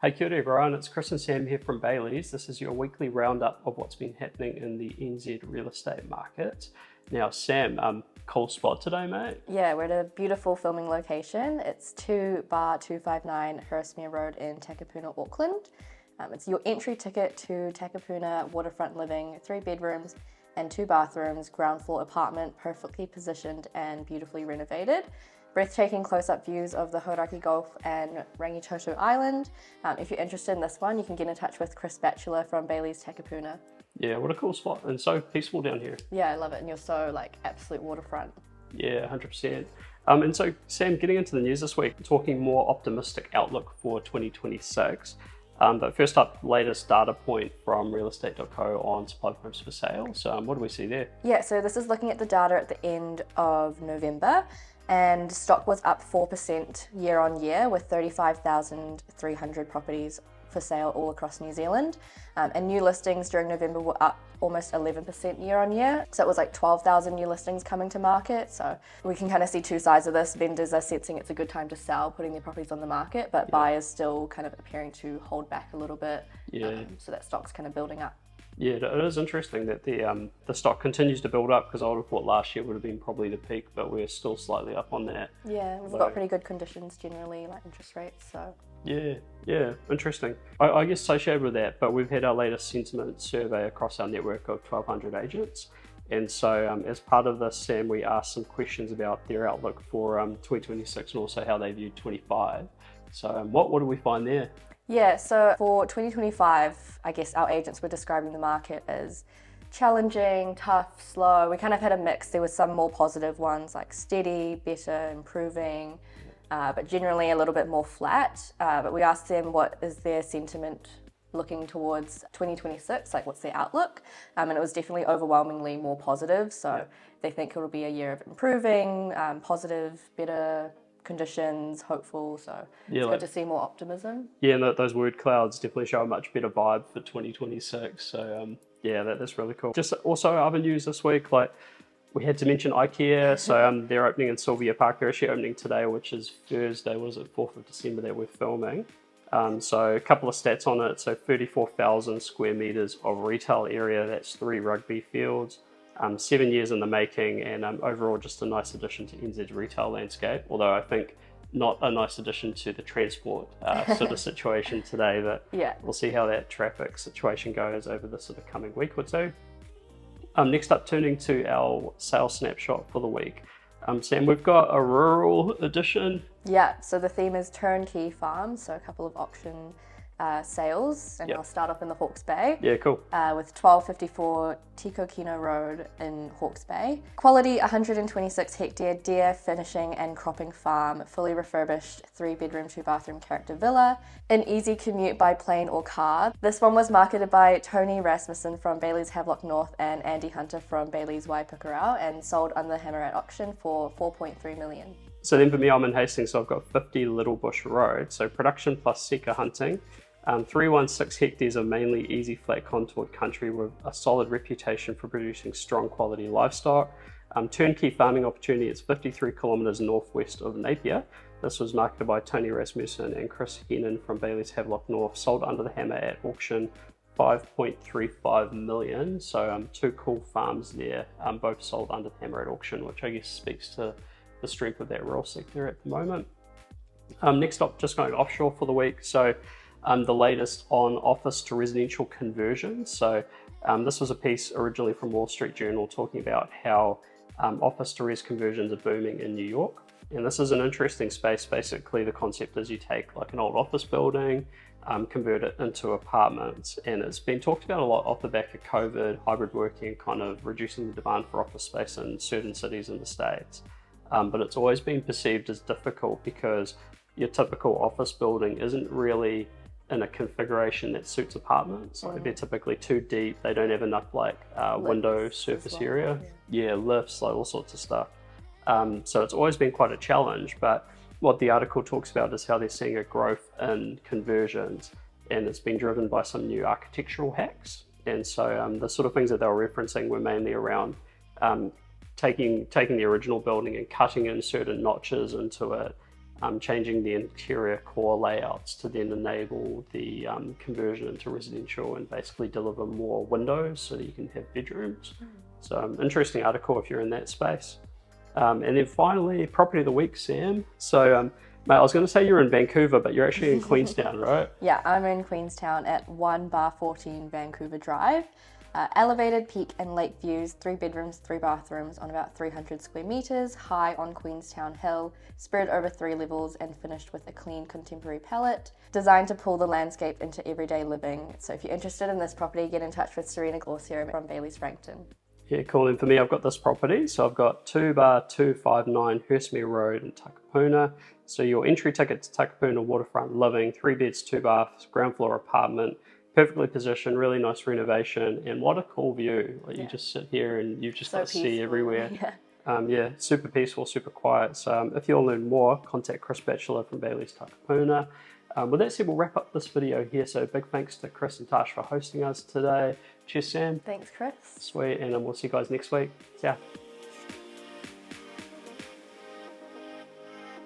Hey, kia ora everyone, it's Chris and Sam here from Bayleys. This is your weekly roundup of what's been happening in the NZ real estate market. Now, Sam, cool spot today, mate. Yeah, we're at a beautiful filming location. It's 2/259 Hurstmere Road in Takapuna, Auckland. It's your entry ticket to Takapuna waterfront living, 3 bedrooms and 2 bathrooms, ground floor apartment, perfectly positioned and beautifully renovated. Breathtaking close-up views of the Hauraki Gulf and Rangitoto Island. If you're interested in this one, you can get in touch with Chris Batchelor from Bayleys Takapuna. Yeah, what a cool spot, and so peaceful down here. Yeah, I love it, and you're so absolute waterfront. Yeah, 100%. And so, Sam, getting into the news this week, talking more optimistic outlook for 2026. But first up, latest data point from realestate.co on supply of homes for sale. So what do we see there? Yeah, so this is looking at the data at the end of November, and stock was up 4% year on year with 35,300 properties for sale all across New Zealand. And new listings during November were up almost 11% year on year. So it was 12,000 new listings coming to market. So we can kind of see two sides of this. Vendors are sensing it's a good time to sell, putting their properties on the market, but buyers still kind of appearing to hold back a little bit. So that stock's kind of building up. Yeah, it is interesting that the stock continues to build up, because I would have thought last year would have been probably the peak, but we're still slightly up on that. Yeah, we've got pretty good conditions generally, like interest rates, so. Yeah, interesting. I guess associated with that, but we've had our latest sentiment survey across our network of 1,200 agents. And so as part of this, Sam, we asked some questions about their outlook for 2026 and also how they view 25. So what do we find there? Yeah, so for 2025, I guess our agents were describing the market as challenging, tough, slow. We kind of had a mix. There were some more positive ones like steady, better, improving, but generally a little bit more flat. But we asked them what is their sentiment looking towards 2026, what's their outlook? And it was definitely overwhelmingly more positive. So they think it'll be a year of improving, positive, better conditions, hopeful, so it's good to see more optimism. Yeah, and those word clouds definitely show a much better vibe for 2026. So that's really cool. Just also other news this week, we had to mention IKEA. So they're opening in Sylvia Park. They're actually opening today, which is Thursday. Was it 4th of December that we're filming? So a couple of stats on it. So 34,000 square meters of retail area. That's 3 rugby fields. 7 years in the making, and overall just a nice addition to NZ's retail landscape, although I think not a nice addition to the transport sort of situation today, but we'll see how that traffic situation goes over the sort of coming week or two. Next up, turning to our sales snapshot for the week. Sam, we've got a rural edition. Yeah, so the theme is turnkey farms, so a couple of auction sales, and I'll start off in the Hawke's Bay. Yeah, cool. With 1254 Tikokino Road in Hawke's Bay. Quality 126 hectare deer finishing and cropping farm, fully refurbished 3 bedroom 2 bathroom character villa, an easy commute by plane or car. This one was marketed by Tony Rasmussen from Bayleys Havelock North and Andy Hunter from Bayleys Waipukurau, and sold under the hammer at auction for 4.3 million. So then for me, I'm in Hastings, so I've got 50 Little Bush Road, so production plus seeker hunting. 316 hectares of mainly easy flat contoured country with a solid reputation for producing strong quality livestock. Turnkey farming opportunity, it's 53 kilometres northwest of Napier. This was marketed by Tony Rasmussen and Chris Hennon from Bayleys Havelock North, sold under the hammer at auction 5.35 million. So 2 cool farms there, both sold under the hammer at auction, which I guess speaks to the strength of that rural sector at the moment. Next up, just going offshore for the week. So the latest on office to residential conversions. So this was a piece originally from Wall Street Journal talking about how office to res conversions are booming in New York. And this is an interesting space. Basically, the concept is you take an old office building, convert it into apartments. And it's been talked about a lot off the back of COVID, hybrid working, kind of reducing the demand for office space in certain cities in the States. But it's always been perceived as difficult because your typical office building isn't really in a configuration that suits apartments. They're typically too deep. They don't have enough window surface area. Lifts, all sorts of stuff. So it's always been quite a challenge, but what the article talks about is how they're seeing a growth in conversions, and it's been driven by some new architectural hacks. And so the sort of things that they were referencing were mainly around taking the original building and cutting in certain notches into it, changing the interior core layouts to then enable the conversion into residential and basically deliver more windows so that you can have bedrooms. So interesting article if you're in that space. And then finally, property of the week, Sam. So mate, I was going to say you're in Vancouver, but you're actually in Queenstown, right? Yeah, I'm in Queenstown at 1/14 Vancouver Drive. Elevated peak and lake views, 3 bedrooms, 3 bathrooms on about 300 square meters, high on Queenstown Hill, spread over 3 levels and finished with a clean contemporary palette, designed to pull the landscape into everyday living. So if you're interested in this property, get in touch with Serena Glaucier from Bayleys Frankton. Yeah, cool. And for me, I've got this property. So I've got 2/259 Hurstmere Road in Takapuna. So your entry ticket to Takapuna waterfront living, 3 beds, 2 baths, ground floor apartment, perfectly positioned, really nice renovation, and what a cool view. Like you just sit here and you've just got to see everywhere. Yeah, super peaceful, super quiet. So if you want to learn more, contact Chris Batchelor from Bayleys Takapuna. With that said, we'll wrap up this video here. So big thanks to Chris and Tash for hosting us today. Cheers, Sam. Thanks, Chris. Sweet, and we'll see you guys next week. See ya.